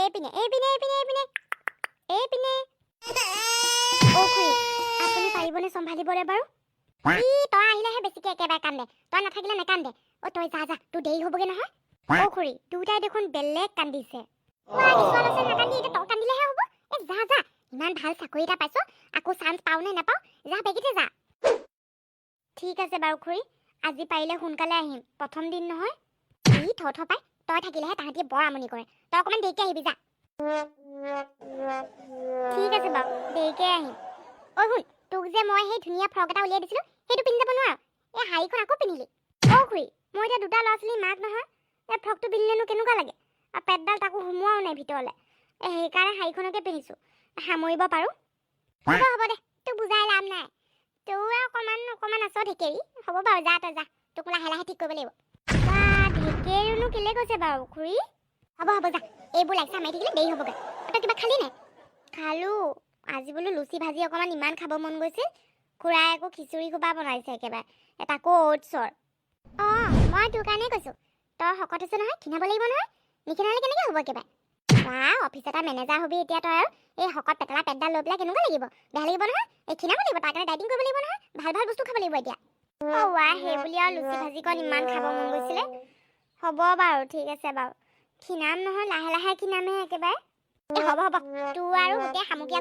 এইপিনে এইপিনে এইপিনে এইপিনে এইপিনে অ খুৰী আপুনি পাৰিবনে চম্ভালিবলৈ বাৰু ই তই আহিলেহে বেছিকে একেবাৰে কান্দে তই নাথাকিলে নেকান্দে অ তই যা যা তোৰ দেৰি হ'বগে নহয় অ খুৰী দুটাই দেখোন বেলেগ কান্দিছে কিছুমান আছে নাকান্দি এতিয়া তই কান্দিলেহে হ'ব এ যা যা ইমান ভাল চাকৰি এটা পাইছ আকৌ চান্স পাও নে নাপাও যা বেগিতে যা ঠিক আছে বাৰু খুৰী আজি পাৰিলে সোনকালে আহিম প্ৰথম দিন নহয় ই থ পাই তই থাকিলেহে তাহাঁতি বৰ আমনি কৰে তই অকণমান দেৰিকে আহিবি যা ঠিক আছে বাৰু দেৰিকে আহিম ঐ শুন তোক যে মই সেই ধুনীয়া ফ্ৰক এটা উলিয়াই দিছিলোঁ সেইটো পিন্ধি যাব নোৱাৰ এই শাড়ীখন আকৌ পিন্ধিলি অ খুৰী মই এতিয়া দুটা ল'ৰা ছোৱালী মাক নহয় এই ফ্ৰকটো পিন্ধিলেনো কেনেকুৱা লাগে আৰু পেটডাল তাকো সোমোৱাও নাই ভিতৰলৈ সেইকাৰণে শাড়ীখনকে পিন্ধিছোঁ সামৰিব পাৰোঁ হ'ব দে তোক বুজাই লাভ নাই তোৰ অকণমান আছ ঢেকেৰি হ'ব বাৰু যা তই যা তোক লাহে লাহে ঠিক কৰিব লাগিব ঢেকেৰিনো কেলে কৈছে বাৰু খুৰী হ'ব যা এইবোৰ লাইচা মাৰি থাকিলে দেৰি হ'বগৈ তই কিবা খালি নাই খালোঁ আজি বোলো লুচি ভাজি অকণমান ইমান খাব মন গৈছিল খুৰাই আকৌ খিচুৰি খোপা বনাইছে একেবাৰে তাকো অ'টছৰ অঁ মই তোৰ কাৰণেই কৈছোঁ তই শকত হৈছে নহয় ক্ষীণাব লাগিব নহয় নিক্ষীণালে কেনেকৈ হ'ব একেবাৰে অফিচ এটা মেনেজাৰ হবি এতিয়া তই আৰু এই শকত পেটলা পেটডাল লৈ পেলাই কেনেকুৱা লাগিব বেয়া লাগিব নহয় এই ক্ষীণাব লাগিব তাৰ কাৰণে ডাইটিং কৰিব লাগিব নহয় ভাল বস্তু খাব লাগিব এতিয়া সেই বুলি আৰু লুচি ভাজিকণ ইমান খাব মন গৈছিলে হ'ব বাৰু ঠিক আছে বাৰু ক্ষীণাম নহয় লাহে লাহে ক্ষীণামহে একেবাৰে হ'ব তোৰ আৰু গোটেই সামুকীয়া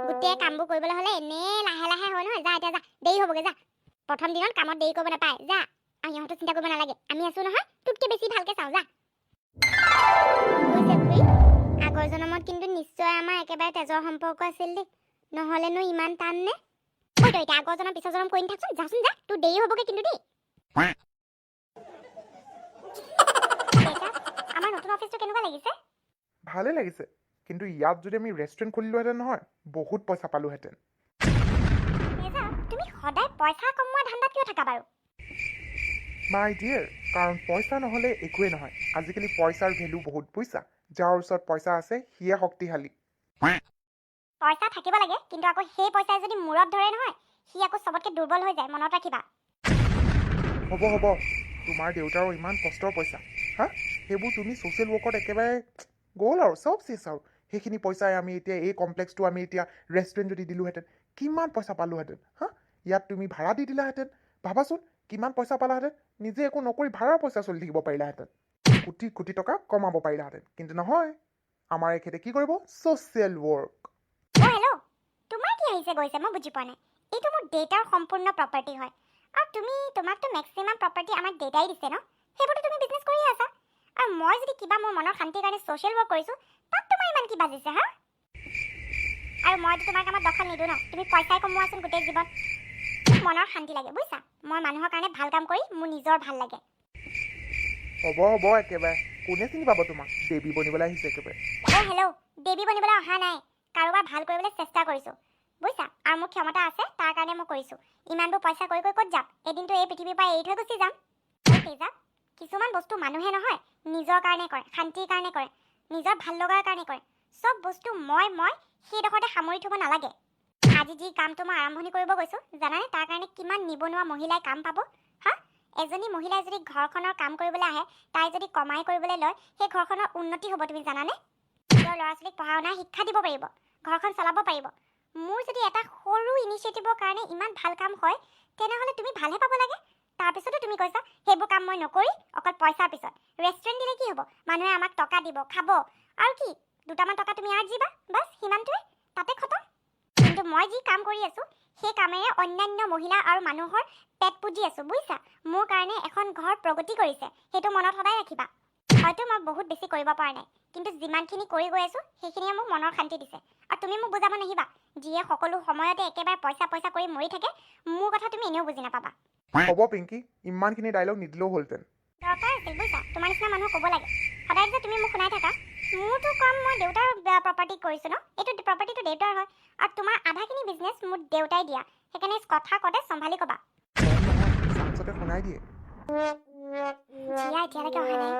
গোটেই কামবোৰ কৰিবলৈ হ'লে এনেই লাহে লাহে হয় নহয় যা এতিয়া যা দেৰি হ'বগৈ যা প্ৰথম দিনত কামত দেৰি কৰিব নাপায় যা আৰু ইহঁতো চিন্তা কৰিব নালাগে আমি আছোঁ নহয় তোতকৈ বেছি ভালকৈ চাওঁ যা আগৰ জনমত কিন্তু নিশ্চয় আমাৰ একেবাৰে তেজৰ সম্পৰ্ক আছিল দেই নহ'লেনো ইমান টান নে তই এতিয়া আগৰ জনম পিছৰ জনম কৈ নাথাকচোন যাচোন যা তোৰ দেৰি হ'বগৈ কিন্তু দেই আমাৰ নতুন অফিচটো কেনেকুৱা লাগিছে ভালে লাগিছে কিন্তু ইয়াত যদি আমি ৰেষ্টুৰেণ্ট খুলিলোহেঁতেন নহয় বহুত পইচা পালোহেঁতেন তুমি সদায় পইচা কমোৱা ধান্দাত কিয় থাকা বাৰু মাই ডিয়াৰ কাৰণ পইচা নহ'লে একোৱেই নহয় আজিকালি পইচাৰ ভেলু বহুত বুজিছা যাৰ ওচৰত পইচা আছে সিয়ে শক্তিশালী পইচা থাকিব লাগে কিন্তু আকৌ সেই পইচাই যদি মূৰত ধৰে নহয় সি আকৌ চবতকৈ দুৰ্বল হৈ যায় মনত ৰাখিবা হ'ব তোমাৰ দেউতাৰো ইমান কষ্টৰ পইচা হা সেইবোৰ তুমি ছ'চিয়েল ৱৰ্কত একেবাৰে গ'ল আৰু চব চেছ আৰু সেইখিনি পইচাই আমি এতিয়া এই কমপ্লেক্সটো আমি এতিয়া ৰেষ্টুৰেণ্ট যদি দিলোহেঁতেন কিমান পইচা পালোহেঁতেন হা ইয়াত তুমি ভাড়া দি দিলাহেঁতেন ভাবাচোন কিমান পইচা পালাহেঁতেন নিজে একো নকৰি ভাড়াৰ পইচা চলি থাকিব পাৰিলাহেঁতেন কোটি টকা কমাব পাৰিলাহেঁতেন কিন্তু নহয় আমাৰ এখেতে কি কৰিব ছ'চিয়েল ৱৰ্ক হেল্ল' তোমাৰ কি আহিছে গৈছে মই বুজি পোৱা নাই এইটো মোৰ দেউতাৰ সম্পূৰ্ণ প্ৰপাৰ্টি হয় আৰু তোমাকতো মেক্সিমাম প্ৰপাৰ্টি আমাৰ দেউতাই দিছে ন সেইবোৰতো তুমি বিজনেছ কৰিয়ে আছা আৰু মই যদি কিবা মোৰ মনৰ শান্তিৰ কাৰণে ছ'চিয়েল ৱৰ্ক কৰিছোঁ তাত তোমাৰ ইমান কি বাজিছে হা আৰু মইতো তোমাৰ কামত দখল নিদিওঁ ন তুমি পইচাই কমোৱাচোন গোটেই জীৱন মনৰ শান্তি লাগে বুজিছা মই মানুহৰ কাৰণে ভাল কাম কৰি মোৰ নিজৰ ভাল লাগে হ'ব একেবাৰে কোনে চিনি পাব তোমাক দেৱী বনিবলৈ আহিছে একেবাৰে হেল্ল' দেৱী বনিবলৈ অহা নাই কাৰোবাৰ ভাল কৰিবলৈ চেষ্টা কৰিছোঁ বুজিছা আৰু মোৰ ক্ষমতা আছে তাৰ কাৰণে মই কৰিছোঁ ইমানবোৰ পইচা কৰি ক'ত যাম এদিনটো এই পৃথিৱীৰ পৰা এৰি থৈ গুচি যাম কিছুমান বস্তু মানুহে নহয় নিজৰ কাৰণে কৰে শান্তিৰ কাৰণে কৰে নিজৰ ভাল লগাৰ কাৰণে কৰে চব বস্তু মই সেইডোখৰতে সামৰি থ'ব নালাগে আজি যি কামটো মই আৰম্ভণি কৰিব গৈছোঁ জানানে তাৰ কাৰণে কিমান নিবনুৱা মহিলাই কাম পাব হা এজনী মহিলাই যদি ঘৰখনৰ কাম কৰিবলৈ আহে তাই যদি কমাই কৰিবলৈ লয় সেই ঘৰখনৰ উন্নতি হ'ব তুমি জানানে নিজৰ ল'ৰা ছোৱালীক পঢ়া শুনা শিক্ষা দিব পাৰিব ঘৰখন চলাব পাৰিব মোৰ যদি এটা সৰু ইনিচিয়েটিভৰ কাৰণে ইমান ভাল কাম হয় তেনেহ'লে তুমি ভালহে পাব লাগে তাৰপিছতো তুমি কৈছা সেইবোৰ কাম মই নকৰি অকল পইচাৰ পিছত ৰেষ্টুৰেণ্ট দিলে কি হ'ব মানুহে আমাক টকা দিব খাব আৰু কি দুটামান টকা তুমি আৰ্জিবা বাছ সিমানটোৱে তাতে খতম কিন্তু মই যি কাম কৰি আছোঁ সেই কামেৰে অন্যান্য মহিলা আৰু মানুহৰ পেট পুজি আছোঁ বুজিছা মোৰ কাৰণে এখন ঘৰ প্ৰগতি কৰিছে সেইটো মনত সদায় ৰাখিবা হয়তো মই বহুত বেছি কৰিব পৰা নাই কিন্তু যিমানখিনি কৰি গৈ আছোঁ সেইখিনিয়ে মোক মনৰ শান্তি দিছে আৰু তুমি মোক বুজাব নাহিবা যিয়ে সকলো সময়তে একেবাৰে পইচা কৰি মৰি থাকে মোৰ কথা তুমি এনেও বুজি নাপাবা হ'ব পিংকি ইমানখিনি ডাইলগ নিদিলেও হ'লহেঁতেন দৰকাৰ আছিল বুজিছা তোমাৰ নিচিনা মানুহক ক'ব লাগে সদায় যে তুমি মোক শুনাই থাকা মোৰতো কাম মই দেউতাৰ প্ৰপাৰ্টিত কৰিছোঁ ন এইটো প্ৰপাৰ্টিটো দেউতাৰ হয় আৰু তোমাৰ আধাখিনি বিজনেছ মোৰ দেউতাই দিয়া সেইকাৰণে কথা কওঁতে চম্ভালি ক'বা চাঞ্চতে শুনাই দিয়ে জিয়া এতিয়ালৈকে অহা নাই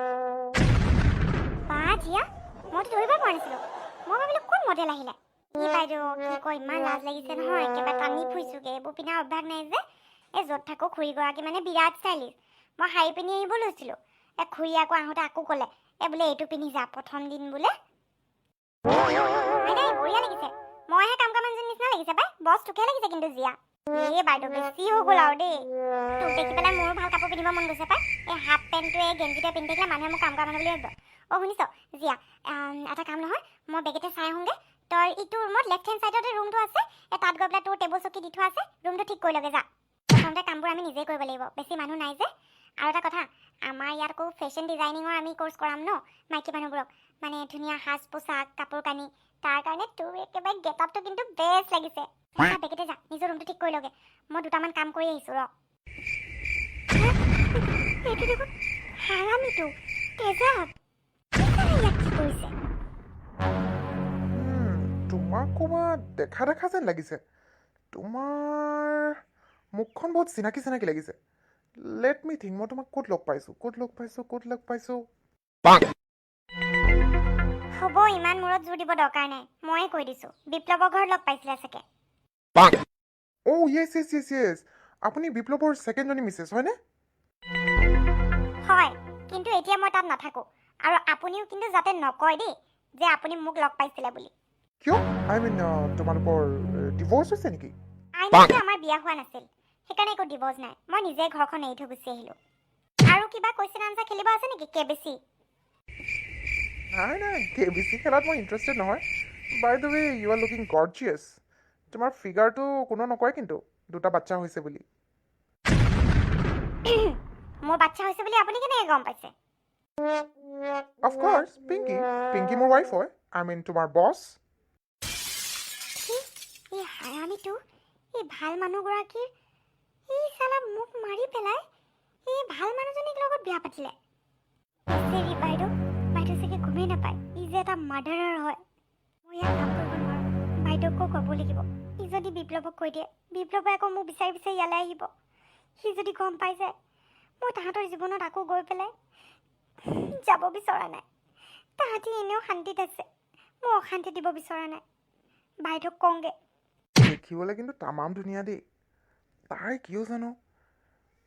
জিয়া মইতো ধৰিবই পৰা নাছিলোঁ মই ভাবিলোঁ কোন মডেল আহিলে কি বাইদেউ কি কয় ইমান লাজ লাগিছে নহয় একেবাৰে টানি ফুৰিছোঁগৈ এইবোৰ পিন্ধাৰ অভ্যাস নাই যে এই য'ত থাকোঁ খুৰীগৰাকী মানে বিৰাট ষ্টাইলিছ মই শাৰী পিন্ধি আহিব লৈছিলোঁ খুৰী আকৌ আহোঁতে আকৌ ক'লে বোলে এইটো পিন্ধি যা প্ৰথম দিন বোলে আইতাই বঢ়িয়া লাগিছে মইহে কাম কৰা মানুহজনী নিচিনা লাগিছে পাই বছ তোকে লাগিছে কিন্তু জিয়া এই বাইদেউ বেছি হৈ গ'ল আৰু দেই তোক দেখি পেলাই মোৰো ভাল কাপোৰ পিন্ধিব মন গৈছে পাই এই হাফ পেণ্টটোৱে গেঞ্জিটোৱে পিন্ধি থাকিলে মানুহে মোক কাম কৰা মানুহ বুলি ভাবিব অ' শুনিছ জিয়া এটা কাম নহয় মই বেগেতে চাই আহোঁগৈ তই ইটো ৰুমত লেফ্ট হেণ্ড চাইডতে ৰুমটো আছে তাত গৈ পেলাই তোৰ টেবুল চকী দি থোৱা আছে ৰুমটো ঠিক কৰি লগে যা প্ৰথমতে কামবোৰ আমি নিজেই কৰিব লাগিব বেছি মানুহ নাই যে আৰু এটা কথা আমাৰ ইয়াত আকৌ ফেশ্বন ডিজাইনিঙৰ আমি কোৰ্চ কৰাম ন মাইকী মানুহবোৰক মানে ধুনীয়া সাজ পোছাক কাপোৰ কানি তাৰ কাৰণে তোৰ একেবাৰে গেটআপটো কিন্তু বেষ্ট লাগিছে বেগেতে যা নিজৰ ৰুমটো ঠিক কৰি লগে মই দুটামান কাম কৰি আহিছোঁ ৰ এইটো দেখোন হাৰামিটো তেজাব ইয়াত কি কৰিছে তোমাক ক'ৰবাত দেখা দেখা যেন লাগিছে তোমাৰ মুখখন বহুত চিনাকি চিনাকি লাগিছে লেট মি থিংক মই তোমাক ক'ত লগ পাইছোঁ হ'ব ইমান মূৰত জোৰ দিব দৰকাৰ নাই ময়ে কৈ দিছোঁ বিপ্লৱৰ ঘৰত লগ পাইছিলে চাগে অ' য়েছ আপুনি বিপ্লৱৰ ছেকেণ্ডজনী মিছেছ হয়নে হয় কিন্তু এতিয়া মই তাত নাথাকোঁ আৰু আপুনিও কিন্তু যাতে নকয় দেই যে আপুনি মোক লগ পাইছিলে বুলি কিয় আই মিন তোমালোকৰ ডিভ'ৰ্চ হৈছে নেকি আইনমতে আমাৰ বিয়া হোৱা নাছিল সেইকাৰণে একো ডিভ'ৰ্চ নাই মই নিজে ঘৰখন এৰি থৈ গুচি আহিলোঁ আৰু কিবা কুৱেশ্যন আনচাৰ খেলিব আছে নেকি কেবিচি নাই KBC খেলাত মই ইণ্টাৰেষ্টেড নহয় by the way you are looking gorgeous তোমাৰ ফিগাৰটো কোনো নকয় কিন্তু দুটা বাচ্চা হৈছে বুলি মোৰ বাচ্চা হৈছে বুলি আপুনি কেনেকৈ গম পাইছে অফক'ৰ্ছ পিংকি মোৰ ৱাইফ হয় আই মিন তোমাৰ বছ এই হাৰামিটো এই ভাল মানুহগৰাকীৰ এই চালা মোক মাৰি পেলাই এই ভাল মানুহজনীক লগত বিয়া পাতিলে চেৰি বাইদেউ চাগে গমেই নাপায় ই যে এটা মাৰ্ডাৰাৰ হয় মই ইয়াত কাম কৰিব নোৱাৰোঁ বাইদেউকো ক'ব লাগিব সি যদি বিপ্লৱক কৈ দিয়ে বিপ্লৱে আকৌ মোক বিচাৰি ইয়ালৈ আহিব সি যদি গম পাই যায় মই তাহাঁতৰ জীৱনত আকৌ গৈ পেলাই যাব বিচৰা নাই তাহাঁতি এনেও শান্তিত আছে মই অশান্তি দিব বিচৰা নাই বাইদেউক কওঁগৈ দেখিবলৈ কিন্তু তামাম ধুনীয়া দেই তাই কিয় জানো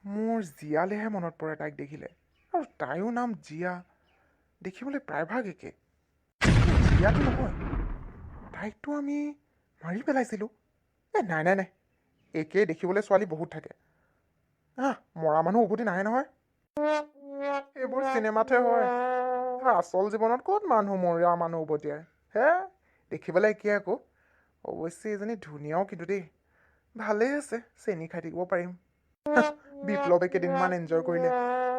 মোৰ জিয়ালেহে মনত পৰে তাইক দেখিলে আৰু তাইৰো নাম জিয়া দেখিবলৈ প্ৰায়ভাগ একে জিয়াটো নহয় তাইকতো আমি মাৰি পেলাইছিলোঁ নাই একেই দেখিবলৈ ছোৱালী বহুত থাকে মৰা মানুহ উভতি নাহে নহয় এইবোৰ চিনেমাতহে হয় আচল জীৱনত ক'ত মানুহ মৰা মানুহ উভতিয়াই হে দেখিবলৈ একেই আকৌ অৱশ্যে এজনী ধুনীয়াও কিন্তু দেই ভালেই আছে চেনি খাই থাকিব পাৰিম বিপ্লৱে কেইদিনমান এনজয় কৰিলে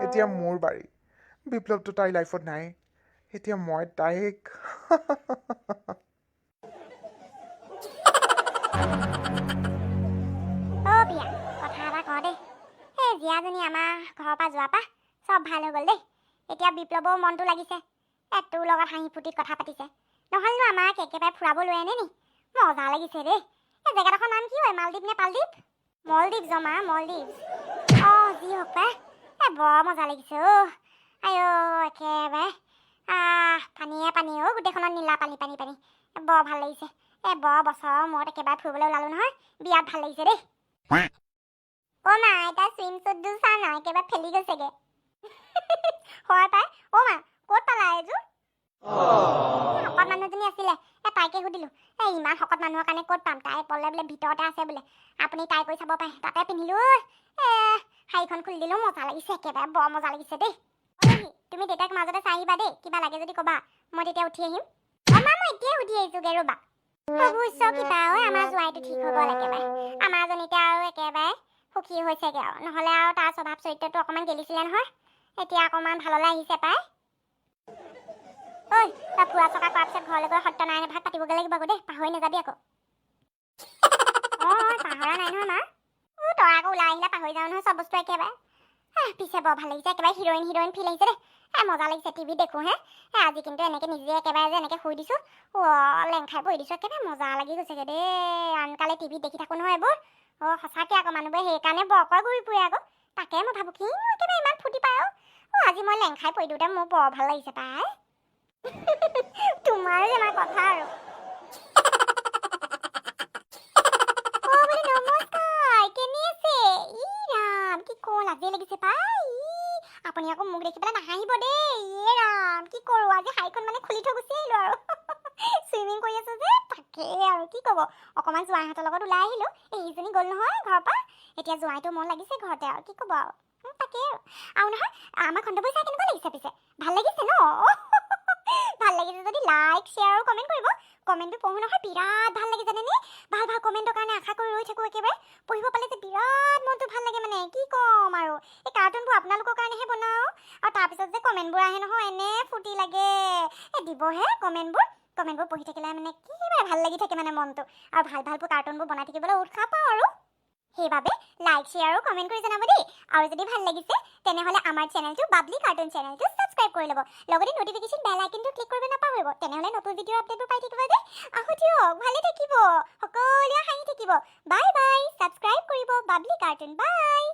এতিয়া মোৰ বাৰী বিপ্লৱটো তাইৰ লাইফত নাই এতিয়া মই তাইক বিয়া কথা এটা কওঁ দেই এই জীয়াজনী আমাৰ ঘৰৰ পৰা যোৱাৰ পৰা চব ভাল হৈ গ'ল দেই এতিয়া বিপ্লৱৰ মনটো লাগিছে তোৰ লগত হাঁহি ফূৰ্তিত কথা পাতিছে নহ'লেনো আমাক একেবাৰে ফুৰাব লৈ আনে নি মজা লাগিছে দেই এই জেগাডোখৰ নাম কি হয় মালদ্বীপ নে পালদ্বীপ মলদ্বীপ জমা মলদ্বীপ অঁ যি হওক পাই বৰ মজা লাগিছে আইঅ একেবাৰে পানী গোটেইখনত নীলা পানী বৰ ভাল লাগিছে বৰ বছৰৰ মূৰত একেবাৰে ফুৰিবলৈ ওলালোঁ নহয় বিয়াত ভাল লাগিছে দেই অ' মা এটা চুইম চুটযোৰ চা না একেবাৰে ফেলি গৈছেগে হয় পাই অ' মা ক'ত পালা এযোৰ শকত মানুহজনী আছিলে তাইকে সুধিলোঁ ইমান শকত মানুহৰ কাৰণে ক'ত পাম তাই ক'লে বোলে ভিতৰতে আছে বোলে আপুনি ট্ৰাই কৰি চাব পাৰে তাতে পিন্ধিলোঁ শাড়ীখন খুলি দিলোঁ মজা লাগিছে একেবাৰে বৰ মজা লাগিছে দেই তুমি দেউতাক মাজতে চাই আহিবা দেই কিবা লাগে যদি ক'বা মই তেতিয়া উঠি আহিম মা মই এতিয়াই সুধি আহিছোঁগৈ ৰ'বা বুজিছ কিবা আমাৰ জোৱাইটো ঠিক হৈ গ'ল একেবাৰে আমাৰজনীতে আৰু একেবাৰে সুখী হৈছেগৈ আৰু নহ'লে আৰু তাৰ স্বভাৱ চৰিত্ৰটো অকণমান গেলিছিলে নহয় এতিয়া অকণমান ভাললৈ আহিছে পাই ঐ তই ফুৰা চকা কৰাৰ পিছত ঘৰলৈ গৈ সত্যনাৰায়ণ ভাগ পাতিবগৈ লাগিব আকৌ দেই পাহৰি নাযাবি আকৌ অঁ পাহৰা নাই নহয় মা তই আকৌ ওলাই আহিলে পাহৰি যাওঁ নহয় চব বস্তু একেবাৰে পিছে বৰ ভাল লাগিছে একেবাৰে হিৰ'ইন ফিল আহিছে দেই মজা লাগিছে টিভিত দেখোঁ আজি কিন্তু এনেকৈ নিজে একেবাৰে যে এনেকৈ শুই দিছোঁ লেং খাই বহি দিছোঁ একেবাৰে মজা লাগি গৈছেগৈ দেই আনকালে টিভিত দেখি থাকোঁ নহয় এইবোৰ সঁচাকৈ আকৌ মানুহবোৰে সেইকাৰণে বৰকৈ ঘূৰি ফুৰে আকৌ তাকে মই ভাবোঁ কিনো একেবাৰে ইমান ফূৰ্তি পায় আজি মই লেং খাই পৰি দিওঁতে মোৰ বৰ ভাল লাগিছে পাই তোমাৰ আমাৰ কথা আৰু নমস্কাৰ কেনে আছে ই ৰাম কি কওঁ লাজে লাগিছে পাই আপুনি আকৌ মোক দেখি পেলাই নাহাঁহিব দেই ৰাম কি কৰোঁ আজি শাড়ীখন মানে খুলি থৈ গুচি আহিলোঁ আৰু তাকেই আৰু কি ক'ব, অকণমান জোৱাইহঁতৰ লগত ওলাই আহিলোঁ। এইজনী গ'ল নহয় ঘৰৰ পৰা, এতিয়া জোৱাইটো মন লাগিছে ঘৰতে আৰু কি ক'ব আৰু। তাকেই আৰু নহয়, আমাৰ খণ্ডবোৰ চাই কেনেকুৱা লাগিছে পিছে? ভাল লাগিছে ন? ভাল লাগিছে যদি লাইক, শ্বেয়াৰ আৰু কমেণ্ট কৰিব। কমেণ্টটো পঢ়ো নহয়, বিৰাট ভাল লাগে জানেনে? ভাল ভাল কমেণ্টৰ কাৰণে আশা কৰি ৰৈ থাকোঁ একেবাৰে। পঢ়িব পালে যে বিৰাট মনটো ভাল লাগে মানে, কি ক'ম আৰু। এই কাৰ্টুনবোৰ আপোনালোকৰ কাৰণেহে বনাওঁ, আৰু তাৰপিছত যে কমেণ্টবোৰ আহে নহয়, এনে ফূৰ্তি লাগে। দিবহে কমেণ্টবোৰ পঢ়ি থাকিলে মানে একেবাৰে ভাল লাগি থাকে মানে মনটো, আৰু ভাল ভাল কাৰ্টুনবোৰ বনাই থাকিবলৈ উৎসাহ পাওঁ আৰু। সেইবাবে লাইক, শ্বেয়াৰ আৰু কমেণ্ট কৰি জনাব দেই। আৰু যদি ভাল লাগিছে তেনেহ'লে আমাৰ চেনেলটো বাবলি কাৰ্টুন চেনেলটো ছাবস্ক্ৰাইব কৰি ল'ব। লগতে নটিফিকেশ্যন বেল আইকনটো ক্লিক কৰিব নাপাহৰিব, তেনেহ'লে নতুন ভিডিঅ'ৰ আপডেটবোৰ পাই থাকিব যে। আহো দিয়ক, ভালে থাকিব, সকলোৱে হাঁহি থাকিব। বাই বাই, ছাবস্ক্ৰাইব কৰিব বাবলি কাৰ্টুন, বাই।